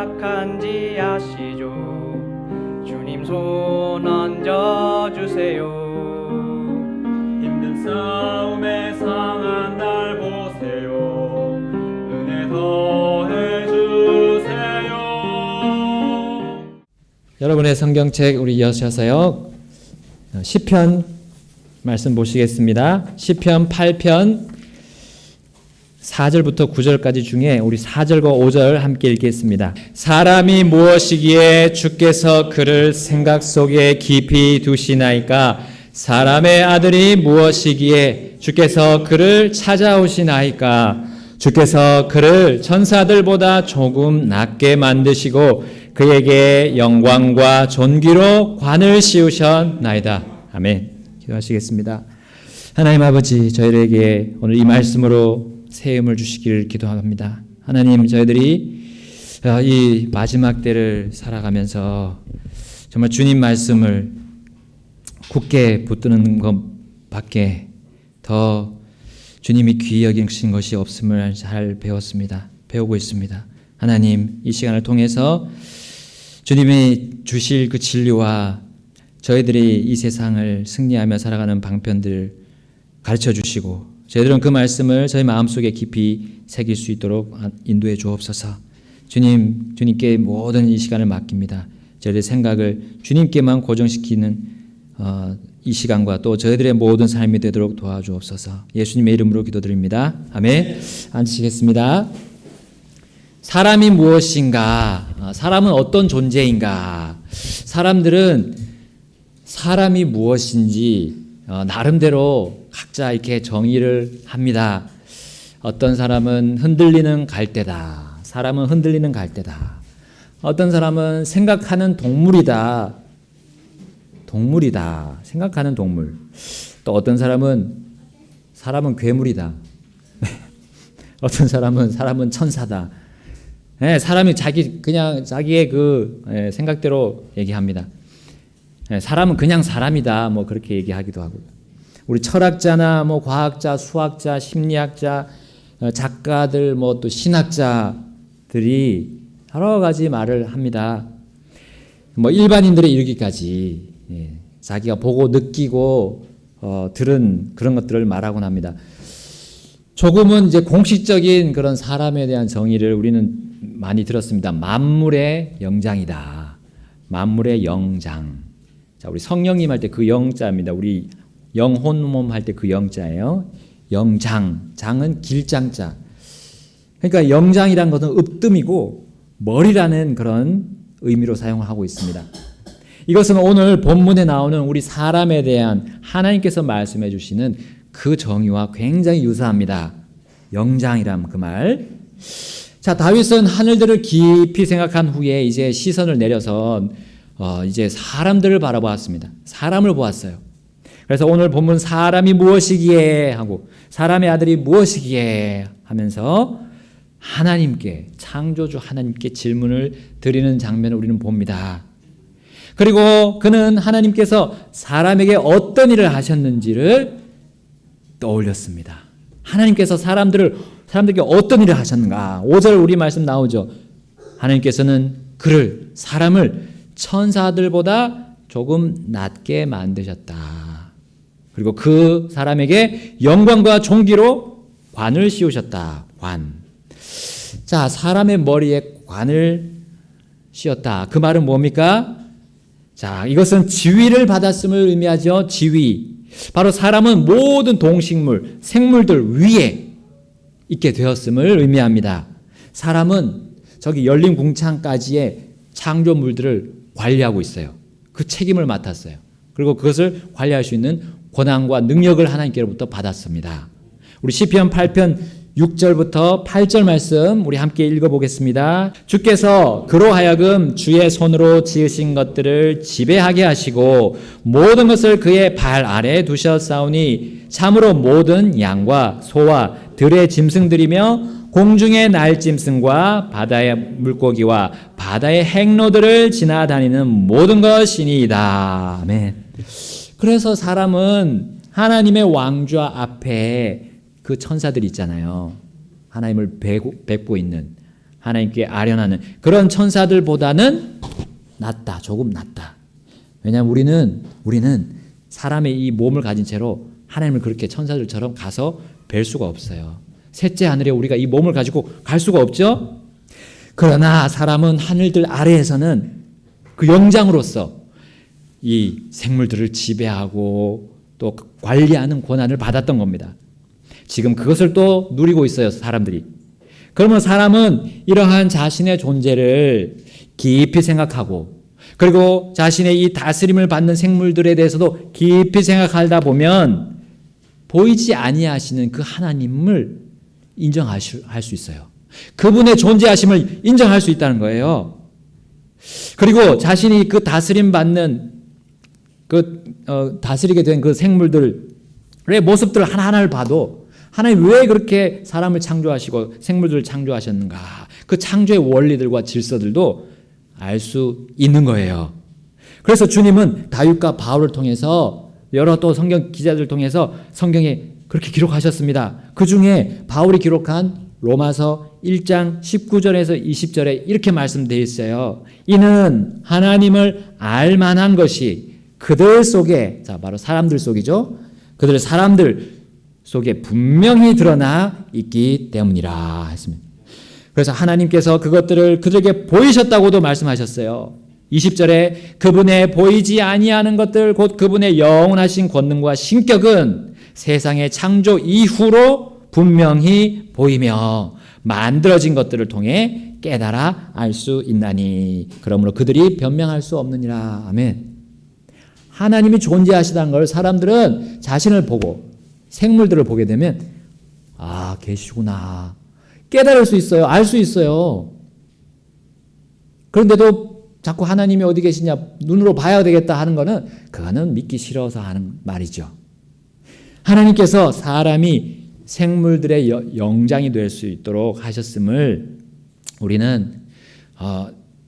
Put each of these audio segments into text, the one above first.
약한지 아시죠? 주님 손 얹어주세요. 힘든 싸움에 상한 날 보세요. 은혜 더해 주세요. 여러분의 성경책 우리 이어서요. 시편 말씀 보시겠습니다. 시편 8편 4절부터 9절까지 중에 우리 4절과 5절 함께 읽겠습니다. 사람이 무엇이기에 주께서 그를 생각 속에 깊이 두시나이까? 사람의 아들이 무엇이기에 주께서 그를 찾아오시나이까? 주께서 그를 천사들보다 조금 낮게 만드시고 그에게 영광과 존귀로 관을 씌우셨나이다. 아멘. 기도하시겠습니다. 하나님 아버지, 저희에게 오늘 이 말씀으로 새 힘을 주시기를 기도합니다. 하나님, 저희들이 이 마지막 때를 살아가면서 정말 주님 말씀을 굳게 붙드는 것밖에 더 주님이 귀히 여기신 것이 없음을 잘 배우고 있습니다. 하나님, 이 시간을 통해서 주님이 주실 그 진리와 저희들이 이 세상을 승리하며 살아가는 방편들 가르쳐 주시고 저희들은 그 말씀을 저희 마음속에 깊이 새길 수 있도록 인도해 주옵소서. 주님께 모든 이 시간을 맡깁니다. 저희들의 생각을 주님께만 고정시키는 이 시간과 또 저희들의 모든 삶이 되도록 도와주옵소서. 예수님의 이름으로 기도드립니다. 아멘. 앉으시겠습니다. 사람이 무엇인가? 사람은 어떤 존재인가? 사람들은 사람이 무엇인지 나름대로 각자 이렇게 정의를 합니다. 어떤 사람은 흔들리는 갈대다. 사람은 흔들리는 갈대다. 어떤 사람은 생각하는 동물이다. 생각하는 동물. 또 어떤 사람은 괴물이다. 어떤 사람은 천사다. 사람이 자기의 그 생각대로 얘기합니다. 사람은 그냥 사람이다. 뭐 그렇게 얘기하기도 하고요. 우리 철학자나 뭐 과학자, 수학자, 심리학자, 작가들, 뭐 또 신학자들이 여러 가지 말을 합니다. 뭐 일반인들의 이르기까지 자기가 보고 느끼고 들은 그런 것들을 말하곤 합니다. 조금은 이제 공식적인 그런 사람에 대한 정의를 우리는 많이 들었습니다. 만물의 영장이다. 만물의 영장. 자, 우리 성령님 할 때 그 영자입니다. 우리 영혼몸 할 때 그 영자예요. 영장. 장은 길장자. 그러니까 영장이란 것은 으뜸이고 머리라는 그런 의미로 사용을 하고 있습니다. 이것은 오늘 본문에 나오는 우리 사람에 대한 하나님께서 말씀해 주시는 그 정의와 굉장히 유사합니다. 영장이란 그 말. 자, 다윗은 하늘들을 깊이 생각한 후에 이제 시선을 내려서 이제 사람들을 바라보았습니다. 사람을 보았어요. 그래서 오늘 본문 사람이 무엇이기에 하고 사람의 아들이 무엇이기에 하면서 하나님께, 창조주 하나님께 질문을 드리는 장면을 우리는 봅니다. 그리고 그는 하나님께서 사람에게 어떤 일을 하셨는지를 떠올렸습니다. 하나님께서 사람들에게 어떤 일을 하셨는가? 5절 우리 말씀 나오죠. 하나님께서는 사람을 천사들보다 조금 낮게 만드셨다. 그리고 그 사람에게 영광과 존귀로 관을 씌우셨다. 관. 자, 사람의 머리에 관을 씌웠다. 그 말은 뭡니까? 자, 이것은 지위를 받았음을 의미하죠. 지위. 바로 사람은 모든 동식물, 생물들 위에 있게 되었음을 의미합니다. 사람은 저기 열린 궁창까지의 창조물들을 관리하고 있어요. 그 책임을 맡았어요. 그리고 그것을 관리할 수 있는 권한과 능력을 하나님께로부터 받았습니다. 우리 시편 8편 6절부터 8절 말씀 우리 함께 읽어보겠습니다. 주께서 그로 하여금 주의 손으로 지으신 것들을 지배하게 하시고 모든 것을 그의 발 아래에 두셨사오니 참으로 모든 양과 소와 들의 짐승들이며 공중의 날짐승과 바다의 물고기와 바다의 행로들을 지나다니는 모든 것이니이다. 아멘. 그래서 사람은 하나님의 왕좌 앞에 그 천사들 있잖아요. 하나님을 뵙고 있는 하나님께 아련하는 그런 천사들보다는 낫다. 조금 낫다. 왜냐하면 우리는 사람의 이 몸을 가진 채로 하나님을 그렇게 천사들처럼 가서 뵐 수가 없어요. 셋째 하늘에 우리가 이 몸을 가지고 갈 수가 없죠. 그러나 사람은 하늘들 아래에서는 그 영장으로서 이 생물들을 지배하고 또 관리하는 권한을 받았던 겁니다. 지금 그것을 또 누리고 있어요, 사람들이. 그러면 사람은 이러한 자신의 존재를 깊이 생각하고 그리고 자신의 이 다스림을 받는 생물들에 대해서도 깊이 생각하다 보면 보이지 아니하시는 그 하나님을 인정할 수 있어요. 그분의 존재하심을 인정할 수 있다는 거예요. 그리고 자신이 그 다스림 받는 다스리게 된 그 생물들의 모습들 하나하나를 봐도 하나님 왜 그렇게 사람을 창조하시고 생물들을 창조하셨는가? 그 창조의 원리들과 질서들도 알 수 있는 거예요. 그래서 주님은 다윗과 바울을 통해서 여러 또 성경 기자들 통해서 성경에 그렇게 기록하셨습니다. 그 중에 바울이 기록한 로마서 1장 19절에서 20절에 이렇게 말씀되어 있어요. 이는 하나님을 알 만한 것이 그들 속에, 자 바로 사람들 속이죠. 사람들 속에 분명히 드러나 있기 때문이라 했습니다. 그래서 하나님께서 그것들을 그들에게 보이셨다고도 말씀하셨어요. 20절에 그분의 보이지 아니하는 것들 곧 그분의 영원하신 권능과 신격은 세상의 창조 이후로 분명히 보이며 만들어진 것들을 통해 깨달아 알 수 있나니 그러므로 그들이 변명할 수 없느니라. 아멘. 하나님이 존재하시다는 걸 사람들은 자신을 보고 생물들을 보게 되면 아 계시구나 깨달을 수 있어요. 알 수 있어요. 그런데도 자꾸 하나님이 어디 계시냐 눈으로 봐야 되겠다 하는 거는 그거는 믿기 싫어서 하는 말이죠. 하나님께서 사람이 생물들의 영장이 될 수 있도록 하셨음을 우리는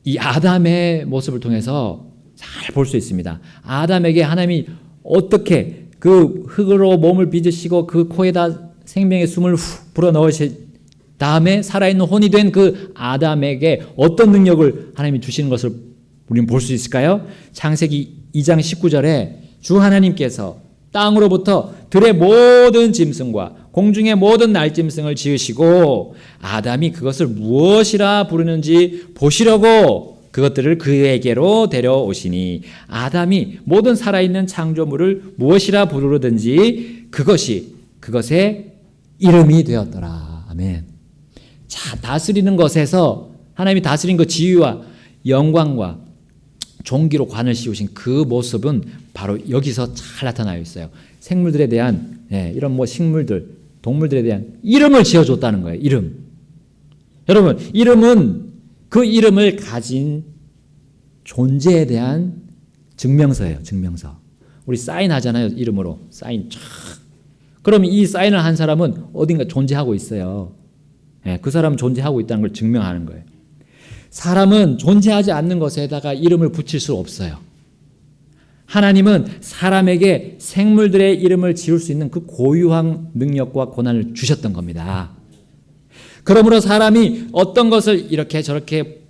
이 아담의 모습을 통해서 잘 볼 수 있습니다. 아담에게 하나님이 어떻게 그 흙으로 몸을 빚으시고 그 코에다 생명의 숨을 후 불어넣으신 다음에 살아있는 혼이 된 그 아담에게 어떤 능력을 하나님이 주시는 것을 우리는 볼 수 있을까요? 창세기 2장 19절에 주 하나님께서 땅으로부터 들의 모든 짐승과 공중의 모든 날짐승을 지으시고 아담이 그것을 무엇이라 부르는지 보시려고 그것들을 그에게로 데려오시니 아담이 모든 살아있는 창조물을 무엇이라 부르든지 그것의 이름이 되었더라. 아멘. 자, 다스리는 것에서 하나님이 다스린 그 지위와 영광과 종기로 관을 씌우신 그 모습은 바로 여기서 잘 나타나고 있어요. 생물들에 대한 이런 식물들, 동물들에 대한 이름을 지어줬다는 거예요. 이름. 여러분, 이름은 그 이름을 가진 존재에 대한 증명서예요. 증명서. 우리 사인하잖아요. 이름으로. 사인 쫙. 그럼 이 사인을 한 사람은 어딘가 존재하고 있어요. 그 사람은 존재하고 있다는 걸 증명하는 거예요. 사람은 존재하지 않는 것에다가 이름을 붙일 수 없어요. 하나님은 사람에게 생물들의 이름을 지을 수 있는 그 고유한 능력과 권한을 주셨던 겁니다. 그러므로 사람이 어떤 것을 이렇게 저렇게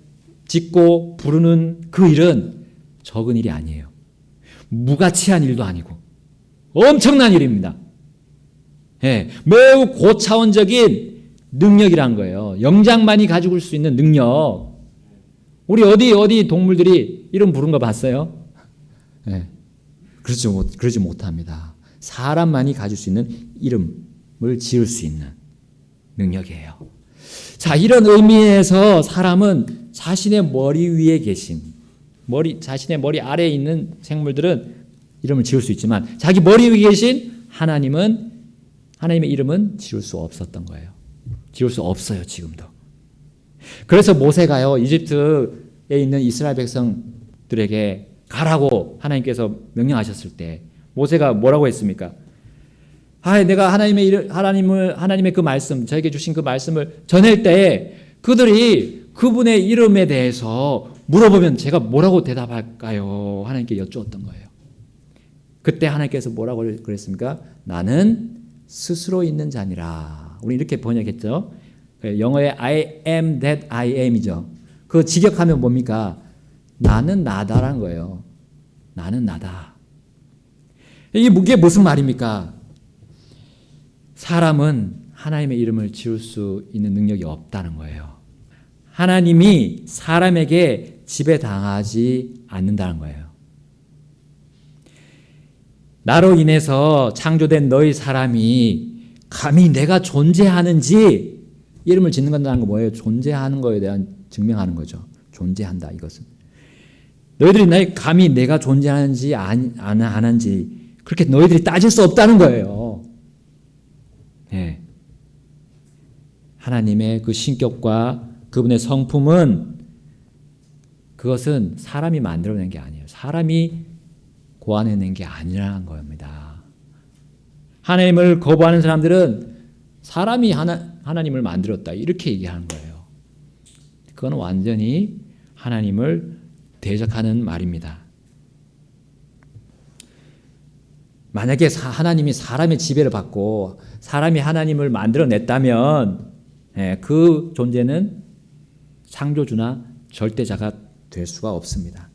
짓고 부르는 그 일은 적은 일이 아니에요. 무가치한 일도 아니고 엄청난 일입니다. 매우 고차원적인 능력이란 거예요. 영장만이 가지고 올 수 있는 능력. 우리 어디 동물들이 이름 부른 거 봤어요? 그러지 못합니다. 사람만이 가질 수 있는 이름을 지을 수 있는 능력이에요. 자, 이런 의미에서 사람은 자신의 머리 위에 계신 자신의 머리 아래에 있는 생물들은 이름을 지을 수 있지만 자기 머리 위에 계신 하나님의 이름은 지을 수 없었던 거예요. 지을 수 없어요, 지금도. 그래서 모세가요, 이집트에 있는 이스라엘 백성들에게 가라고 하나님께서 명령하셨을 때 모세가 뭐라고 했습니까? 내가 하나님의 그 말씀, 저에게 주신 그 말씀을 전할 때에 그들이 그분의 이름에 대해서 물어보면 제가 뭐라고 대답할까요? 하나님께 여쭈었던 거예요. 그때 하나님께서 뭐라고 그랬습니까? 나는 스스로 있는 자니라. 우리 이렇게 번역했죠. 영어의 I am that I am이죠. 그 직역하면 뭡니까? 나는 나다라는 거예요. 나는 나다. 이게 무슨 말입니까? 사람은 하나님의 이름을 지을 수 있는 능력이 없다는 거예요. 하나님이 사람에게 지배당하지 않는다는 거예요. 나로 인해서 창조된 너희 사람이 감히 내가 존재하는지 이름을 짓는 건다는 거 뭐예요? 존재하는 거에 대한 증명하는 거죠. 존재한다 이것은. 너희들이 감히 내가 존재하는지 안 하는지 그렇게 너희들이 따질 수 없다는 거예요. 네. 하나님의 그 신격과 그분의 성품은 그것은 사람이 만들어낸 게 아니에요. 사람이 고안해낸 게 아니라는 겁니다. 하나님을 거부하는 사람들은 사람이 하나님을 만들었다 이렇게 얘기하는 거예요. 그건 완전히 하나님을 대적하는 말입니다. 만약에 하나님이 사람의 지배를 받고 사람이 하나님을 만들어냈다면 그 존재는 창조주나 절대자가 될 수가 없습니다.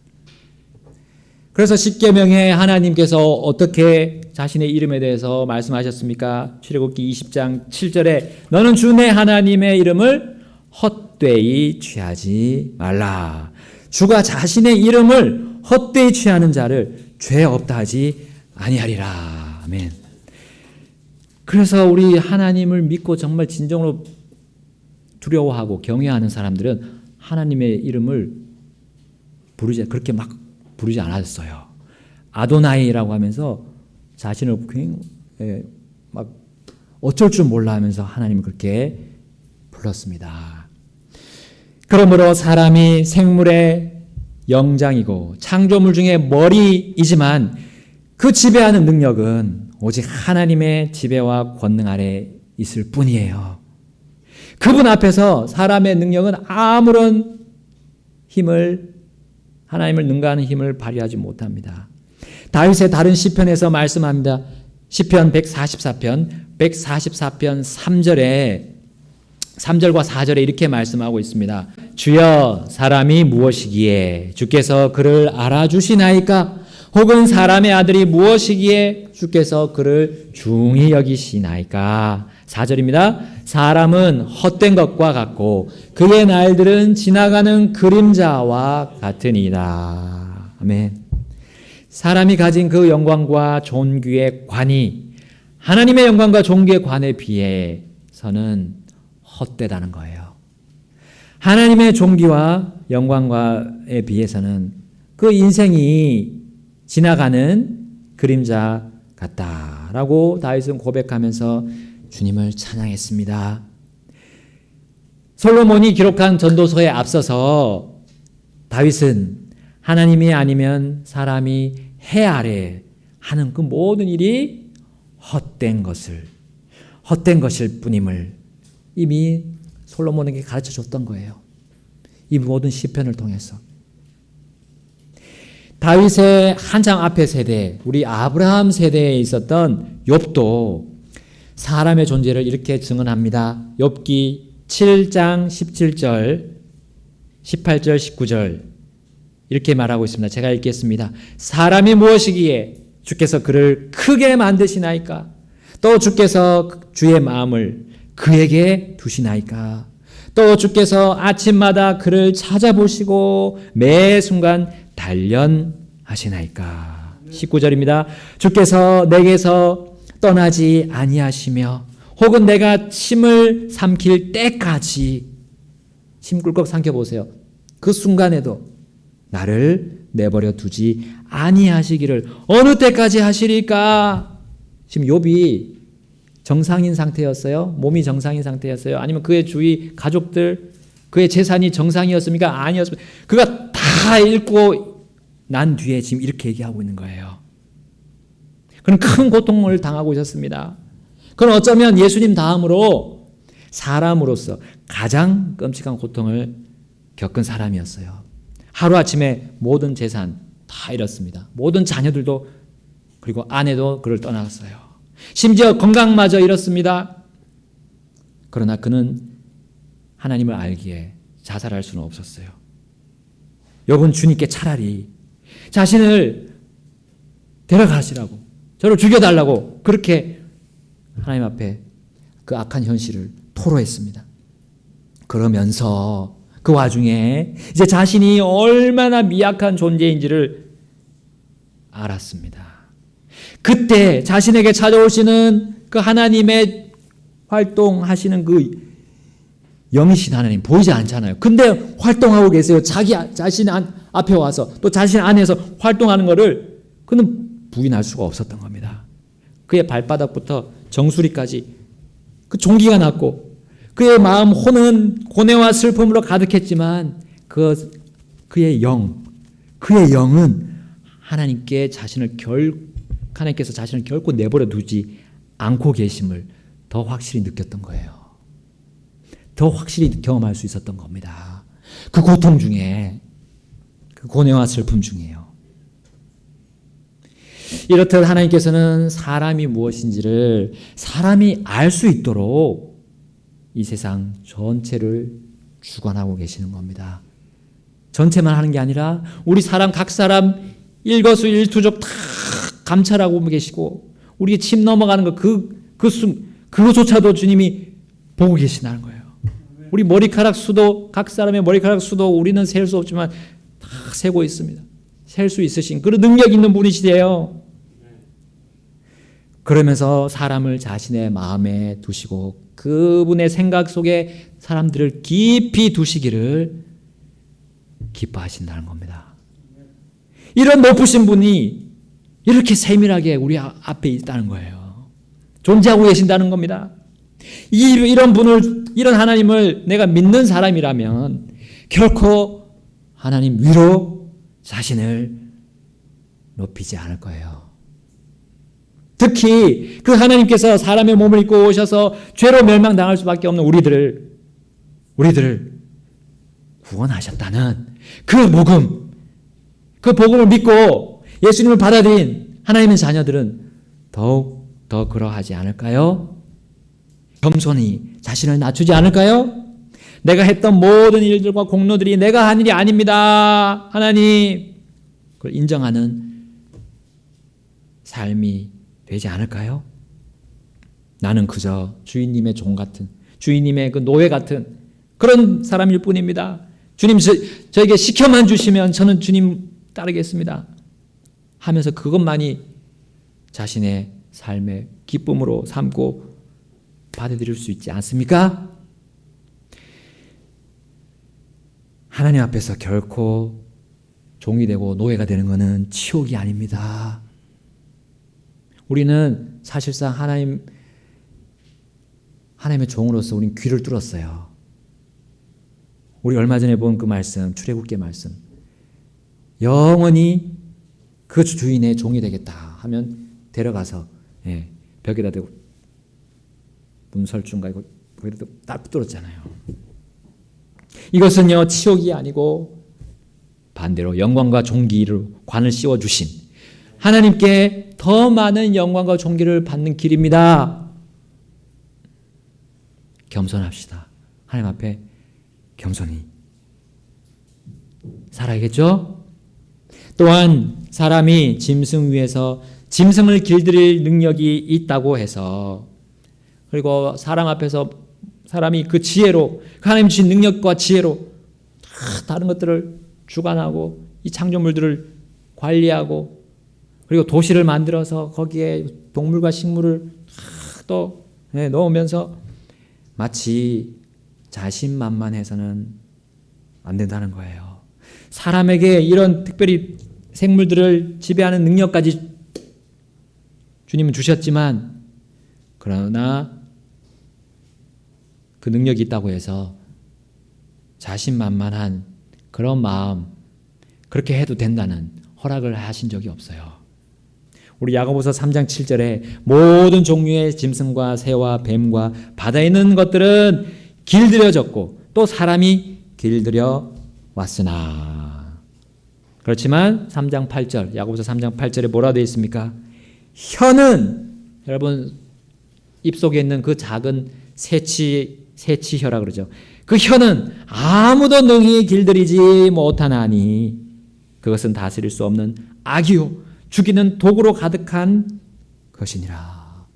그래서 십계명에 하나님께서 어떻게 자신의 이름에 대해서 말씀하셨습니까? 출애굽기 20장 7절에 너는 주 내 하나님의 이름을 헛되이 취하지 말라. 주가 자신의 이름을 헛되이 취하는 자를 죄 없다 하지 아니하리라. 아멘. 그래서 우리 하나님을 믿고 정말 진정으로 두려워하고 경외하는 사람들은 하나님의 이름을 그렇게 막 부르지 않았어요. 아도나이라고 하면서 자신을 막 어쩔 줄 몰라 하면서 하나님을 그렇게 불렀습니다. 그러므로 사람이 생물의 영장이고 창조물 중에 머리이지만 그 지배하는 능력은 오직 하나님의 지배와 권능 아래 있을 뿐이에요. 그분 앞에서 사람의 능력은 아무런 힘을 하나님을 능가하는 힘을 발휘하지 못합니다. 다윗의 다른 시편에서 말씀합니다. 시편 144편 3절과 4절에 이렇게 말씀하고 있습니다. 주여 사람이 무엇이기에 주께서 그를 알아주시나이까? 혹은 사람의 아들이 무엇이기에 주께서 그를 중히 여기시나이까? 4절입니다. 사람은 헛된 것과 같고 그의 날들은 지나가는 그림자와 같으니라. 아멘. 사람이 가진 그 영광과 존귀의 관이 하나님의 영광과 존귀의 관에 비해서는 헛되다는 거예요. 하나님의 존귀와 영광과에 비해서는 그 인생이 지나가는 그림자 같다라고 다윗은 고백하면서 주님을 찬양했습니다. 솔로몬이 기록한 전도서에 앞서서 다윗은 하나님이 아니면 사람이 해 아래 하는 그 모든 일이 헛된 것일 뿐임을 이미 솔로몬에게 가르쳐 줬던 거예요. 이 모든 시편을 통해서. 다윗의 한창 앞의 세대, 우리 아브라함 세대에 있었던 욥도 사람의 존재를 이렇게 증언합니다. 욥기 7장 17절, 18절, 19절 이렇게 말하고 있습니다. 제가 읽겠습니다. 사람이 무엇이기에 주께서 그를 크게 만드시나이까? 또 주께서 주의 마음을 그에게 두시나이까? 또 주께서 아침마다 그를 찾아보시고 매 순간 단련하시나이까? 19절입니다. 주께서 내게서 떠나지 아니하시며 혹은 내가 침을 삼킬 때까지 침 꿀꺽 삼켜보세요. 그 순간에도 나를 내버려 두지 아니하시기를 어느 때까지 하시리까? 지금 욥이 정상인 상태였어요? 몸이 정상인 상태였어요? 아니면 그의 주위 가족들, 그의 재산이 정상이었습니까? 아니었습니까? 그가 다 읽고 난 뒤에 지금 이렇게 얘기하고 있는 거예요. 그는 큰 고통을 당하고 있었습니다. 그는 어쩌면 예수님 다음으로 사람으로서 가장 끔찍한 고통을 겪은 사람이었어요. 하루아침에 모든 재산 다 잃었습니다. 모든 자녀들도 그리고 아내도 그를 떠났어요. 심지어 건강마저 잃었습니다. 그러나 그는 하나님을 알기에 자살할 수는 없었어요. 욥은 주님께 차라리 자신을 데려가시라고, 저를 죽여달라고 그렇게 하나님 앞에 그 악한 현실을 토로했습니다. 그러면서 그 와중에 이제 자신이 얼마나 미약한 존재인지를 알았습니다. 그때 자신에게 찾아오시는 그 하나님의 활동하시는 그 영이신 하나님 보이지 않잖아요. 근데 활동하고 계세요. 자신 앞에 와서 또 자신 안에서 활동하는 것을 그는 부인할 수가 없었던 겁니다. 그의 발바닥부터 정수리까지 그 종기가 났고 그의 마음 혼은 고뇌와 슬픔으로 가득했지만 그의 영은 하나님께서 자신을 결코 내버려 두지 않고 계심을 더 확실히 느꼈던 거예요. 더 확실히 경험할 수 있었던 겁니다. 그 고통 중에, 그 고뇌와 슬픔 중에요. 이렇듯 하나님께서는 사람이 무엇인지를 사람이 알 수 있도록 이 세상 전체를 주관하고 계시는 겁니다. 전체만 하는 게 아니라 우리 각 사람 일거수일투족 다 감찰하고 계시고 우리의 침 넘어가는 거 그거조차도 주님이 보고 계시다는 거예요. 우리 머리카락 수도, 각 사람의 머리카락 수도 우리는 셀 수 없지만 다 세고 있습니다. 셀 수 있으신 그런 능력 있는 분이시대요. 그러면서 사람을 자신의 마음에 두시고 그분의 생각 속에 사람들을 깊이 두시기를 기뻐하신다는 겁니다. 이런 높으신 분이 이렇게 세밀하게 우리 앞에 있다는 거예요. 존재하고 계신다는 겁니다. 이런 하나님을 내가 믿는 사람이라면 결코 하나님 위로 자신을 높이지 않을 거예요. 특히 그 하나님께서 사람의 몸을 입고 오셔서 죄로 멸망당할 수밖에 없는 우리들을 구원하셨다는 그 복음을 믿고 예수님을 받아들인 하나님의 자녀들은 더욱 더 그러하지 않을까요? 겸손히 자신을 낮추지 않을까요? 내가 했던 모든 일들과 공로들이 내가 한 일이 아닙니다. 하나님, 그걸 인정하는 삶이 되지 않을까요? 나는 그저 주인님의 종 같은, 주인님의 그 노예 같은 그런 사람일 뿐입니다. 주님 저에게 시켜만 주시면 저는 주님 따르겠습니다 하면서 그것만이 자신의 삶의 기쁨으로 삼고 받아들일 수 있지 않습니까? 하나님 앞에서 결코 종이 되고 노예가 되는 것은 치욕이 아닙니다. 우리는 사실상 하나님의 종으로서 우리는 귀를 뚫었어요. 우리 얼마 전에 본 그 말씀, 출애굽기 말씀. 영원히 그 주인의 종이 되겠다 하면 데려가서 벽에다 대고 문설중가 이거 거기다 딱 뚫었잖아요. 이것은요 치욕이 아니고 반대로 영광과 존귀를 관을 씌워주신 하나님께 더 많은 영광과 존귀를 받는 길입니다. 겸손합시다. 하나님 앞에 겸손히 살아야겠죠? 또한 사람이 짐승 위에서 짐승을 길들일 능력이 있다고 해서 그리고 사람 앞에서 사람이 그 지혜로 하나님 주신 능력과 지혜로 다른 것들을 주관하고 이 창조물들을 관리하고 그리고 도시를 만들어서 거기에 동물과 식물을 또 넣으면서 마치 자신만만해서는 안 된다는 거예요. 사람에게 이런 특별히 생물들을 지배하는 능력까지 주님은 주셨지만 그러나 그 능력이 있다고 해서 자신만만한 그런 마음 그렇게 해도 된다는 허락을 하신 적이 없어요. 우리 야고보서 3장 7절에 모든 종류의 짐승과 새와 뱀과 바다에 있는 것들은 길들여졌고 또 사람이 길들여 왔으나 그렇지만 3장 8절 야고보서 3장 8절에 뭐라 되어 있습니까? 혀는 여러분 입속에 있는 그 작은 새치 세치혀라 그러죠. 그 혀는 아무도 능히 길들이지 못하나니 그것은 다스릴 수 없는 악이요 죽이는 독으로 가득한 것이니라.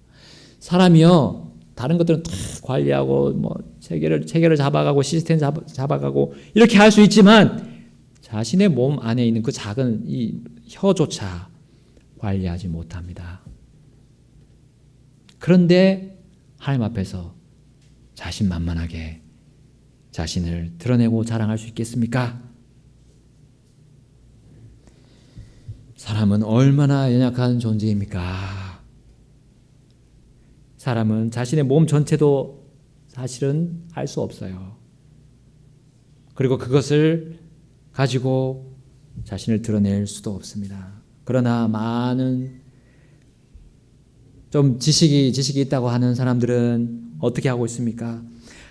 사람이요 다른 것들은 다 관리하고 뭐 체계를 잡아가고 시스템 잡아가고 이렇게 할 수 있지만 자신의 몸 안에 있는 그 작은 이 혀조차 관리하지 못합니다. 그런데 하나님 앞에서 자신만만하게 자신을 드러내고 자랑할 수 있겠습니까? 사람은 얼마나 연약한 존재입니까? 사람은 자신의 몸 전체도 사실은 알 수 없어요. 그리고 그것을 가지고 자신을 드러낼 수도 없습니다. 그러나 많은 좀 지식이 있다고 하는 사람들은 어떻게 하고 있습니까?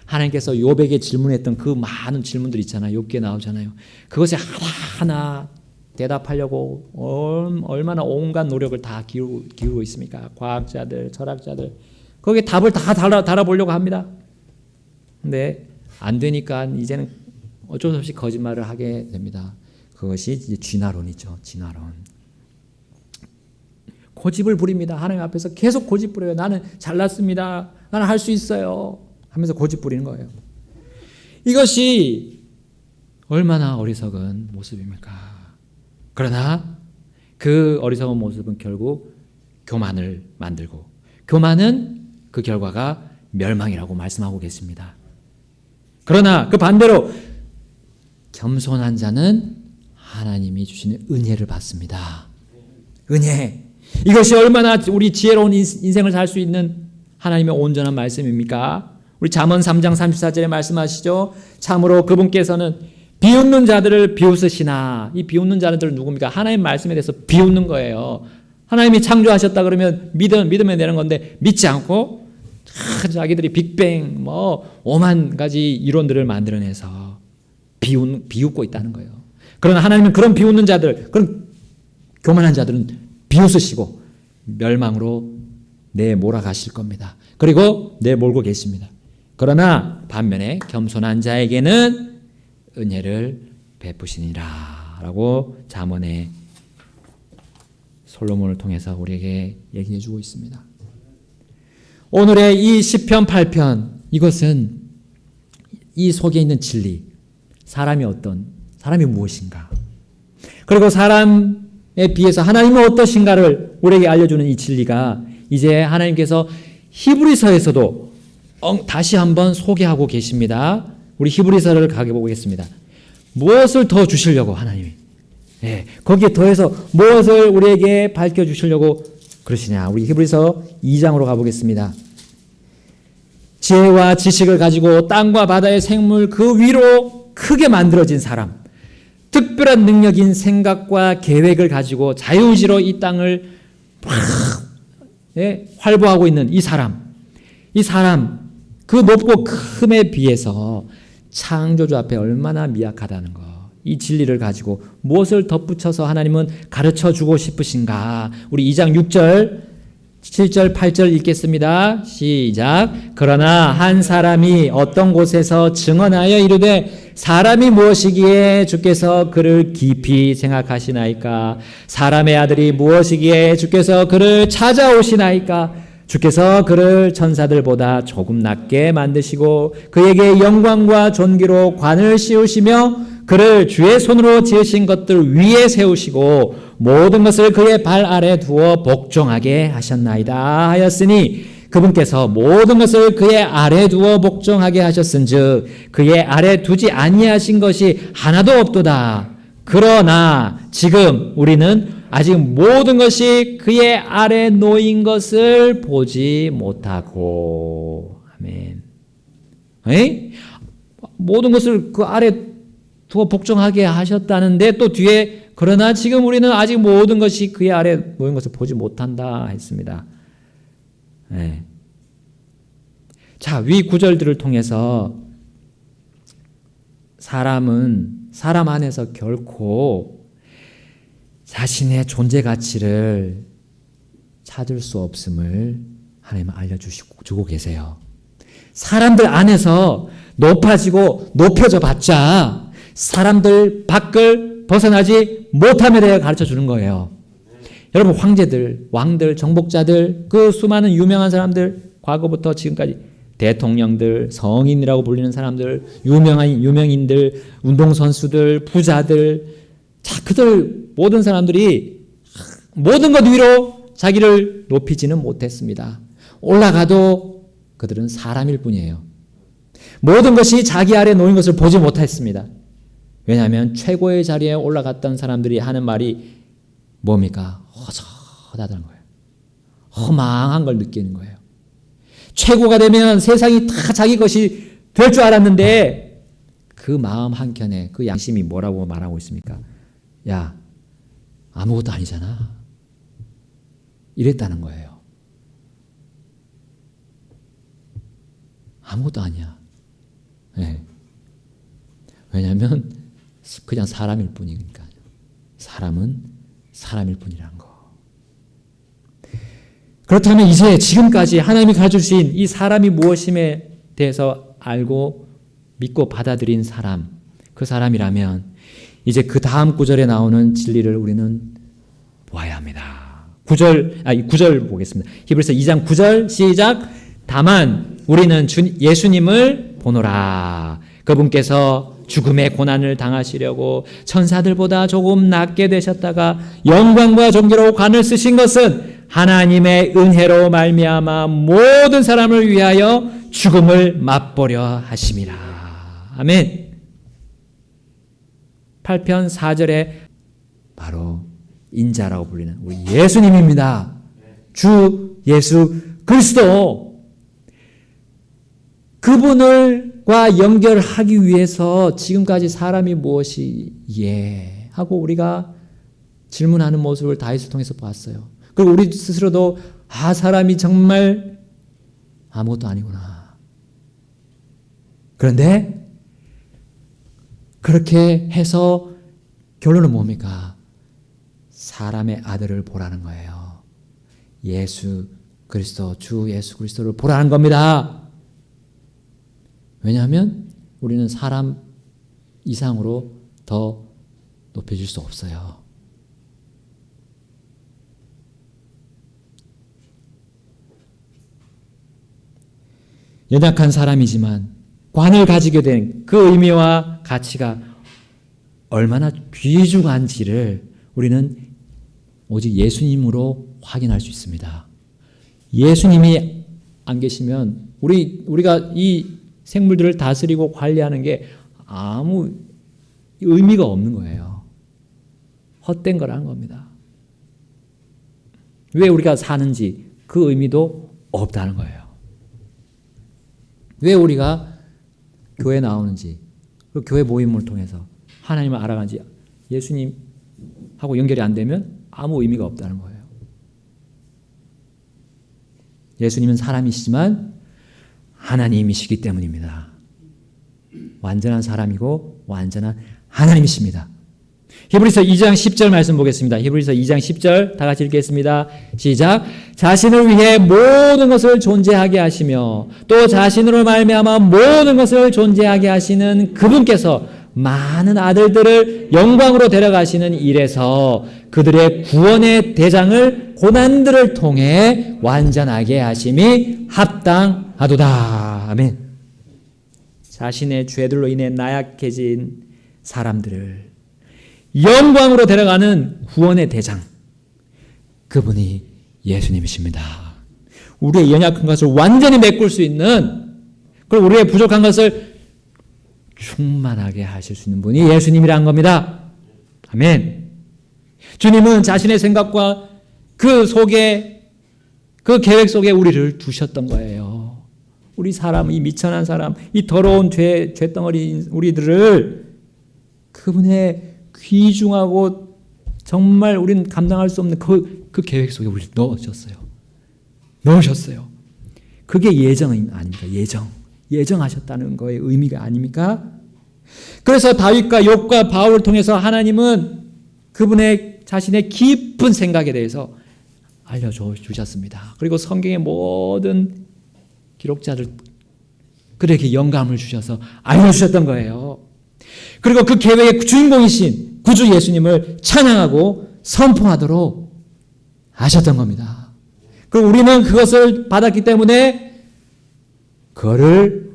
하나님께서 욥에게 질문했던 그 많은 질문들 있잖아요. 욥기에 나오잖아요. 그것에 하나하나 대답하려고 얼마나 온갖 노력을 다 기울이고 있습니까? 과학자들, 철학자들 거기에 답을 다 달아보려고 합니다. 근데 안 되니까 이제는 어쩔 수 없이 거짓말을 하게 됩니다. 그것이 이제 진화론이죠. 진화론. 고집을 부립니다. 하나님 앞에서 계속 고집 부려요. 나는 잘났습니다. 나는 할 수 있어요. 하면서 고집 부리는 거예요. 이것이 얼마나 어리석은 모습입니까? 그러나 그 어리석은 모습은 결국 교만을 만들고 교만은 그 결과가 멸망이라고 말씀하고 계십니다. 그러나 그 반대로 겸손한 자는 하나님이 주시는 은혜를 받습니다. 은혜. 이것이 얼마나 우리 지혜로운 인생을 살 수 있는 하나님의 온전한 말씀입니까? 우리 잠언 3장 34절에 말씀하시죠. 참으로 그분께서는 비웃는 자들을 비웃으시나. 이 비웃는 자들은 누굽니까? 하나님 말씀에 대해서 비웃는 거예요. 하나님이 창조하셨다 그러면 믿으면 되는 건데 믿지 않고 자기들이 빅뱅 뭐 5만 가지 이론들을 만들어내서 비웃고 있다는 거예요. 그러나 하나님은 그런 비웃는 자들, 그런 교만한 자들은 비웃으시고 멸망으로 내몰아가실 겁니다. 그리고 내몰고 계십니다. 그러나 반면에 겸손한 자에게는 은혜를 베푸시니라 라고 잠언의 솔로몬을 통해서 우리에게 얘기해 주고 있습니다. 오늘의 이 시편 8편 이것은 이 속에 있는 진리, 사람이 무엇인가, 그리고 사람에 비해서 하나님은 어떠신가를 우리에게 알려주는 이 진리가 이제 하나님께서 히브리서에서도 다시 한번 소개하고 계십니다. 우리 히브리서를 가보겠습니다. 무엇을 더 주시려고 하나님이 거기에 더해서 무엇을 우리에게 밝혀주시려고 그러시냐. 우리 히브리서 2장으로 가보겠습니다. 지혜와 지식을 가지고 땅과 바다의 생물 그 위로 크게 만들어진 사람, 특별한 능력인 생각과 계획을 가지고 자유의지로 이 땅을 활보하고 있는 이 사람 그 높고 큼에 비해서 창조주 앞에 얼마나 미약하다는 거, 이 진리를 가지고 무엇을 덧붙여서 하나님은 가르쳐주고 싶으신가. 우리 2장 6절 7절 8절 읽겠습니다. 시작. 그러나 한 사람이 어떤 곳에서 증언하여 이르되 사람이 무엇이기에 주께서 그를 깊이 생각하시나이까. 사람의 아들이 무엇이기에 주께서 그를 찾아오시나이까. 주께서 그를 천사들보다 조금 낮게 만드시고 그에게 영광과 존귀로 관을 씌우시며 그를 주의 손으로 지으신 것들 위에 세우시고 모든 것을 그의 발 아래 두어 복종하게 하셨나이다 하였으니 그분께서 모든 것을 그의 아래 두어 복종하게 하셨은즉 그의 아래 두지 아니하신 것이 하나도 없도다. 그러나 지금 우리는 아직 모든 것이 그의 아래 놓인 것을 보지 못하고. 아멘. 모든 것을 그 아래 두어 복종하게 하셨다는데 또 뒤에 그러나 지금 우리는 아직 모든 것이 그의 아래 놓인 것을 보지 못한다 했습니다. 자, 위 구절들을 통해서 사람은 사람 안에서 결코 자신의 존재 가치를 찾을 수 없음을 하나님은 알려주고 계세요. 사람들 안에서 높아지고 높여져 봤자 사람들 밖을 벗어나지 못함에 대해 가르쳐 주는 거예요. 여러분, 황제들, 왕들, 정복자들, 그 수많은 유명한 사람들, 과거부터 지금까지 대통령들, 성인이라고 불리는 사람들, 유명인들, 운동선수들, 부자들, 자, 그들 모든 사람들이 모든 것 위로 자기를 높이지는 못했습니다. 올라가도 그들은 사람일 뿐이에요. 모든 것이 자기 아래 놓인 것을 보지 못했습니다. 왜냐하면 최고의 자리에 올라갔던 사람들이 하는 말이 뭡니까? 허전하다는 거예요. 허망한 걸 느끼는 거예요. 최고가 되면 세상이 다 자기 것이 될 줄 알았는데 그 마음 한켠에 그 양심이 뭐라고 말하고 있습니까? 야, 아무것도 아니잖아. 이랬다는 거예요. 아무것도 아니야. 네. 왜냐하면 그냥 사람일 뿐이니까요. 사람은 사람일 뿐이라는 거. 그렇다면 이제 지금까지 하나님이 가르쳐주신 이 사람이 무엇임에 대해서 알고 믿고 받아들인 사람, 그 사람이라면 이제 그 다음 구절에 나오는 진리를 우리는 보아야 합니다. 9절 보겠습니다. 히브리서 2장 9절 시작. 다만 우리는 예수님을 보노라. 그분께서 죽음의 고난을 당하시려고 천사들보다 조금 낮게 되셨다가 영광과 존귀로 관을 쓰신 것은 하나님의 은혜로 말미암아 모든 사람을 위하여 죽음을 맛보려 하심이라. 아멘. 8편 4절에 바로 인자라고 불리는 우리 예수님입니다. 주 예수 그리스도. 그분을과 연결하기 위해서 지금까지 사람이 무엇이에 하고 우리가 질문하는 모습을 다윗을 통해서 봤어요. 그리고 우리 스스로도 사람이 정말 아무것도 아니구나. 그런데 그렇게 해서 결론은 뭡니까? 사람의 아들을 보라는 거예요. 예수 그리스도, 주 예수 그리스도를 보라는 겁니다. 왜냐하면 우리는 사람 이상으로 더 높여질 수 없어요. 연약한 사람이지만 관을 가지게 된 그 의미와 가치가 얼마나 귀중한지를 우리는 오직 예수님으로 확인할 수 있습니다. 예수님이 안 계시면 우리가 이 생물들을 다스리고 관리하는 게 아무 의미가 없는 거예요. 헛된 거라는 겁니다. 왜 우리가 사는지 그 의미도 없다는 거예요. 왜 우리가 교회 나오는지, 그리고 교회 모임을 통해서 하나님을 알아가는지 예수님하고 연결이 안 되면 아무 의미가 없다는 거예요. 예수님은 사람이시지만 하나님이시기 때문입니다. 완전한 사람이고 완전한 하나님이십니다. 히브리서 2장 10절 말씀 보겠습니다. 히브리서 2장 10절 다 같이 읽겠습니다. 시작. 자신을 위해 모든 것을 존재하게 하시며 또 자신으로 말미암아 모든 것을 존재하게 하시는 그분께서 많은 아들들을 영광으로 데려가시는 일에서 그들의 구원의 대장을 고난들을 통해 완전하게 하심이 합당하도다. 아멘. 자신의 죄들로 인해 나약해진 사람들을 영광으로 데려가는 구원의 대장, 그분이 예수님이십니다. 우리의 연약한 것을 완전히 메꿀 수 있는, 그리고 우리의 부족한 것을 충만하게 하실 수 있는 분이 예수님이란 겁니다. 아멘. 주님은 자신의 생각과 그 속에, 그 계획 속에 우리를 두셨던 거예요. 우리 사람, 이 미천한 사람, 이 더러운 죄덩어리인 우리들을 그분의 귀중하고 정말 우리는 감당할 수 없는 그 계획 속에 우리를 넣으셨어요. 그게 예정 아닙니까? 예정하셨다는 거의 의미가 아닙니까? 그래서 다윗과 욥과 바울을 통해서 하나님은 그분의 자신의 깊은 생각에 대해서 알려주셨습니다. 그리고 성경의 모든 기록자들 그에게 영감을 주셔서 알려주셨던 거예요. 그리고 그 계획의 주인공이신 구주 예수님을 찬양하고 선포하도록 하셨던 겁니다. 그리고 우리는 그것을 받았기 때문에 그거를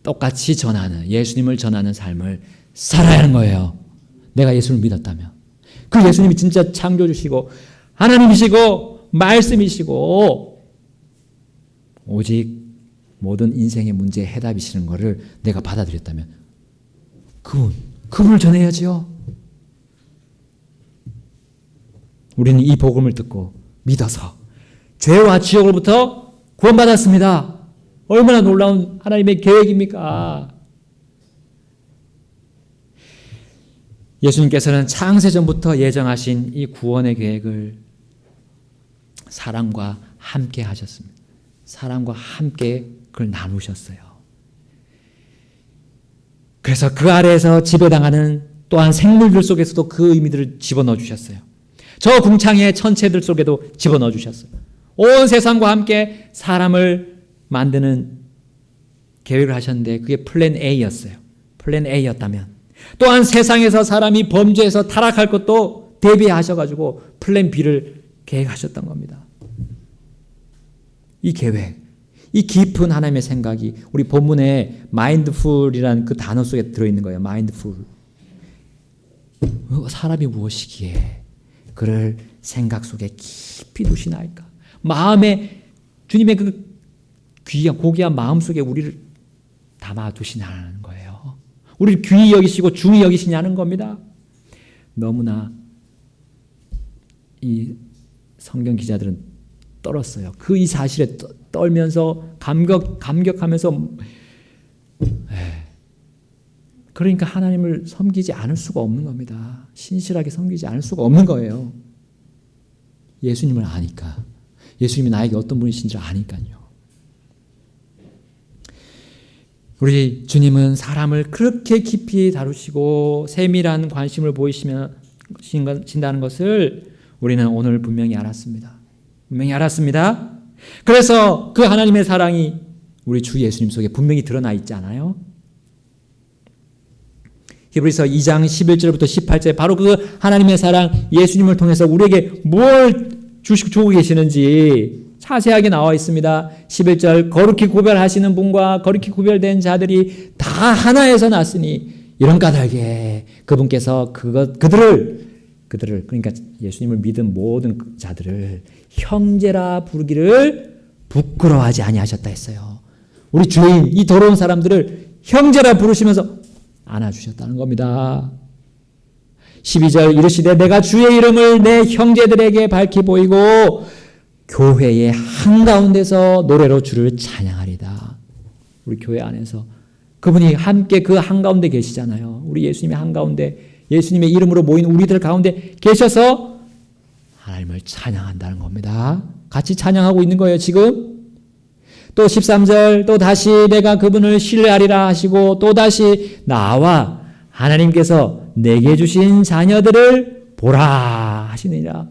똑같이 전하는, 예수님을 전하는 삶을 살아야 하는 거예요. 내가 예수를 믿었다면. 그 예수님이 진짜 창조주시고 하나님이시고 말씀이시고 오직 모든 인생의 문제에 해답이시는 것을 내가 받아들였다면 그분을 전해야지요. 우리는 이 복음을 듣고 믿어서 죄와 지옥으로부터 구원받았습니다. 얼마나 놀라운 하나님의 계획입니까? 예수님께서는 창세전부터 예정하신 이 구원의 계획을 사람과 함께 하셨습니다. 사람과 함께 그걸 나누셨어요. 그래서 그 아래에서 지배당하는 또한 생물들 속에서도 그 의미들을 집어넣어 주셨어요. 저 궁창의 천체들 속에도 집어넣어 주셨어요. 온 세상과 함께 사람을 만드는 계획을 하셨는데 그게 플랜 A였어요. 플랜 A였다면 또한 세상에서 사람이 범죄해서 타락할 것도 대비하셔가지고 플랜 B를 계획하셨던 겁니다. 이 계획, 이 깊은 하나님의 생각이 우리 본문에 mindful이라는 그 단어 속에 들어있는 거예요. mindful. 사람이 무엇이기에 그를 생각 속에 깊이 두시나이까. 마음에 주님의 그 귀한 고귀한 마음 속에 우리를 담아두시냐는 거예요. 우리를 귀히 여기시고 중히 여기시냐는 겁니다. 너무나 이 성경 기자들은 떨었어요. 그 이 사실에 떨면서 감격하면서 그러니까 하나님을 섬기지 않을 수가 없는 겁니다. 신실하게 섬기지 않을 수가 없는 거예요. 예수님을 아니까. 예수님이 나에게 어떤 분이신지 아니까요. 우리 주님은 사람을 그렇게 깊이 다루시고 세밀한 관심을 보이신다는 것을 우리는 오늘 분명히 알았습니다. 분명히 알았습니다. 그래서 그 하나님의 사랑이 우리 주 예수님 속에 분명히 드러나 있지 않아요? 히브리서 2장 11절부터 18절 바로 그 하나님의 사랑 예수님을 통해서 우리에게 뭘 주고 계시는지 자세하게 나와 있습니다. 11절 거룩히 구별하시는 분과 거룩히 구별된 자들이 다 하나에서 났으니 이런 까닭에 그분께서 그들을 그러니까 예수님을 믿은 모든 자들을 형제라 부르기를 부끄러워하지 아니하셨다 했어요. 우리 주인 이 더러운 사람들을 형제라 부르시면서 안아주셨다는 겁니다. 12절 이르시되 내가 주의 이름을 내 형제들에게 밝히 보이고 교회의 한가운데서 노래로 주를 찬양하리다. 우리 교회 안에서 그분이 함께 그 한가운데 계시잖아요. 우리 예수님의 한가운데 예수님의 이름으로 모인 우리들 가운데 계셔서 하나님을 찬양한다는 겁니다. 같이 찬양하고 있는 거예요, 지금. 또 13절 또 다시 내가 그분을 신뢰하리라 하시고 또 다시 나와 하나님께서 내게 주신 자녀들을 보라 하시느니라.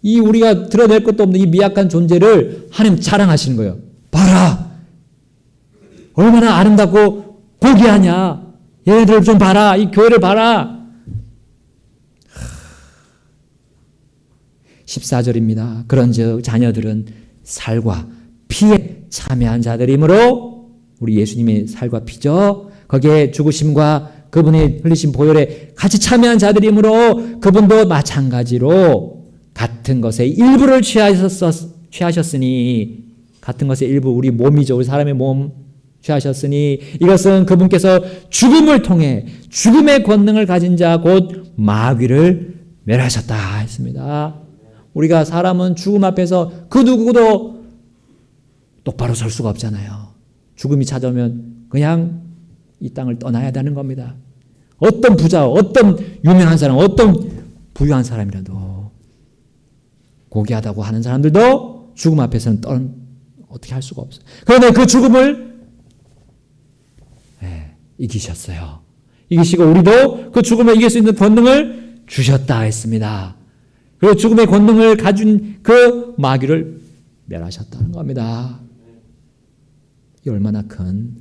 이 우리가 드러낼 것도 없는 이 미약한 존재를 하나님 자랑하시는 거예요. 봐라. 얼마나 아름답고 고귀하냐. 얘네들 좀 봐라. 이 교회를 봐라. 14절입니다. 그런즉 자녀들은 살과 피에 참여한 자들이므로 우리 예수님의 살과 피죠. 거기에 죽으심과 그분이 흘리신 보혈에 같이 참여한 자들이므로 그분도 마찬가지로 같은 것의 일부를 취하셨으니 같은 것의 일부 우리 몸이죠. 우리 사람의 몸 취하셨으니 이것은 그분께서 죽음을 통해 죽음의 권능을 가진 자 곧 마귀를 멸하셨다 했습니다. 우리가 사람은 죽음 앞에서 그 누구도 똑바로 설 수가 없잖아요. 죽음이 찾아오면 그냥 이 땅을 떠나야 되는 겁니다. 어떤 부자, 어떤 유명한 사람, 어떤 부유한 사람이라도 고귀하다고 하는 사람들도 죽음 앞에서는 어떻게 할 수가 없어요. 그런데 그 죽음을 이기셨어요. 이기시고 우리도 그 죽음을 이길 수 있는 권능을 주셨다 했습니다. 그리고 죽음의 권능을 가진 그 마귀를 멸하셨다는 겁니다. 이 얼마나 큰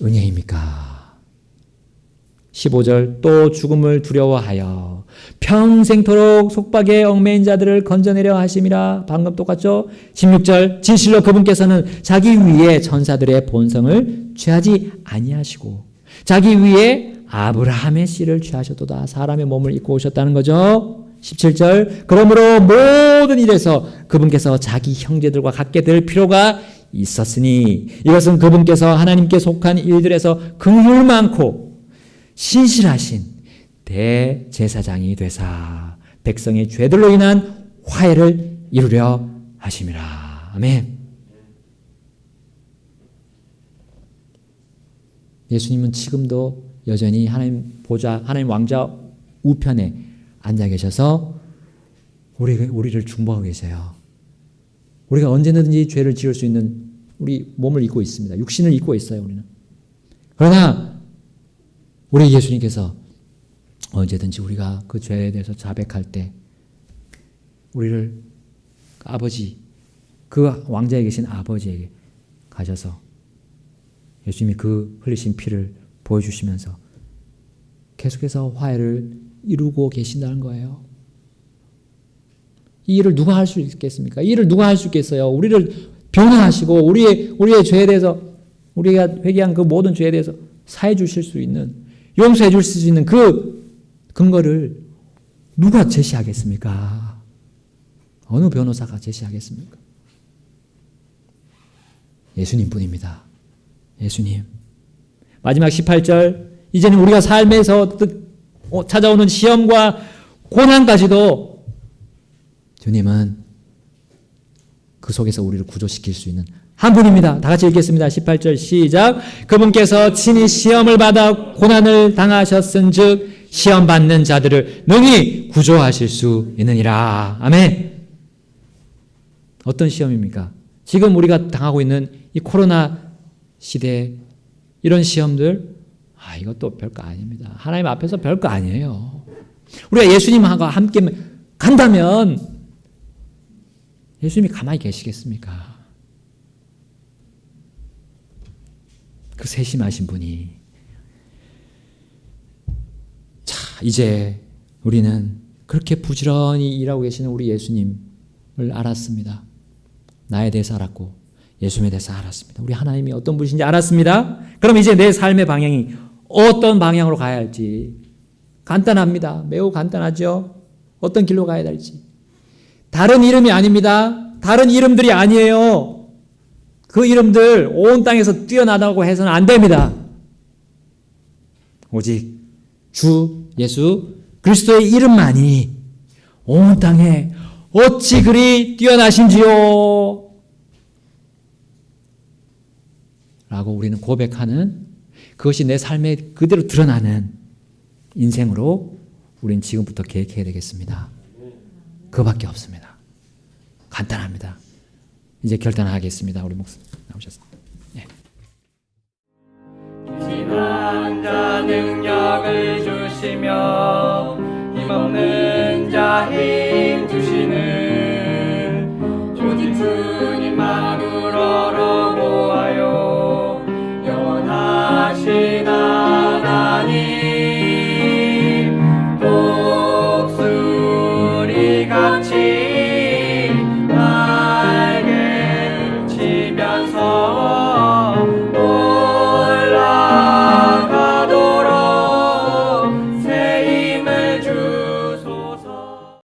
은혜입니까? 15절 또 죽음을 두려워하여 평생토록 속박에 얽매인 자들을 건져내려 하심이라. 방금 똑같죠? 16절 진실로 그분께서는 자기 위에 천사들의 본성을 취하지 아니하시고 자기 위에 아브라함의 씨를 취하셨도다. 사람의 몸을 입고 오셨다는 거죠. 17절 그러므로 모든 일에서 그분께서 자기 형제들과 같게 될 필요가 있었으니 이것은 그분께서 하나님께 속한 일들에서 긍휼 많고 신실하신 대제사장이 되사 백성의 죄들로 인한 화해를 이루려 하심이라. 아멘. 예수님은 지금도 여전히 하나님 보좌, 하나님 왕자 우편에 앉아 계셔서 우리를 중보하고 계세요. 우리가 언제든지 죄를 지을 수 있는 우리 몸을 입고 있습니다. 육신을 입고 있어요, 우리는. 그러나 우리 예수님께서 언제든지 우리가 그 죄에 대해서 자백할 때 우리를 아버지, 그 왕자에 계신 아버지에게 가셔서 예수님이 그 흘리신 피를 보여주시면서 계속해서 화해를 이루고 계신다는 거예요. 이 일을 누가 할 수 있겠습니까? 이 일을 누가 할 수 있겠어요? 우리를 변화하시고 우리의 죄에 대해서 우리가 회개한 그 모든 죄에 대해서 사해 주실 수 있는, 용서해 주실 수 있는 그 근거를 누가 제시하겠습니까? 어느 변호사가 제시하겠습니까? 예수님뿐입니다. 예수님. 마지막 18절 이제는 우리가 삶에서 찾아오는 시험과 고난까지도 주님은 그 속에서 우리를 구조시킬 수 있는 한 분입니다. 다 같이 읽겠습니다. 18절 시작. 그분께서 친히 시험을 받아 고난을 당하셨은즉 시험 받는 자들을 능히 구조하실 수 있느니라. 아멘. 어떤 시험입니까? 지금 우리가 당하고 있는 이 코로나 시대 이런 시험들 이것도 별거 아닙니다. 하나님 앞에서 별거 아니에요. 우리가 예수님과 함께 간다면 예수님이 가만히 계시겠습니까? 그 세심하신 분이. 자, 이제 우리는 그렇게 부지런히 일하고 계시는 우리 예수님을 알았습니다. 나에 대해서 알았고 예수님에 대해서 알았습니다. 우리 하나님이 어떤 분이신지 알았습니다. 그럼 이제 내 삶의 방향이 어떤 방향으로 가야 할지 간단합니다. 매우 간단하죠. 어떤 길로 가야 될지. 다른 이름이 아닙니다. 다른 이름들이 아니에요. 그 이름들 온 땅에서 뛰어나다고 해서는 안 됩니다. 오직 주 예수 그리스도의 이름만이 온 땅에 어찌 그리 뛰어나신지요? 라고 우리는 고백하는, 그것이 내 삶에 그대로 드러나는 인생으로 우리는 지금부터 계획해야 되겠습니다. 그거밖에 없습니다. 간단합니다. 이제 결단하겠습니다. 우리 목사님 나오셨습니다. 네. 지난 자 능력을 주시며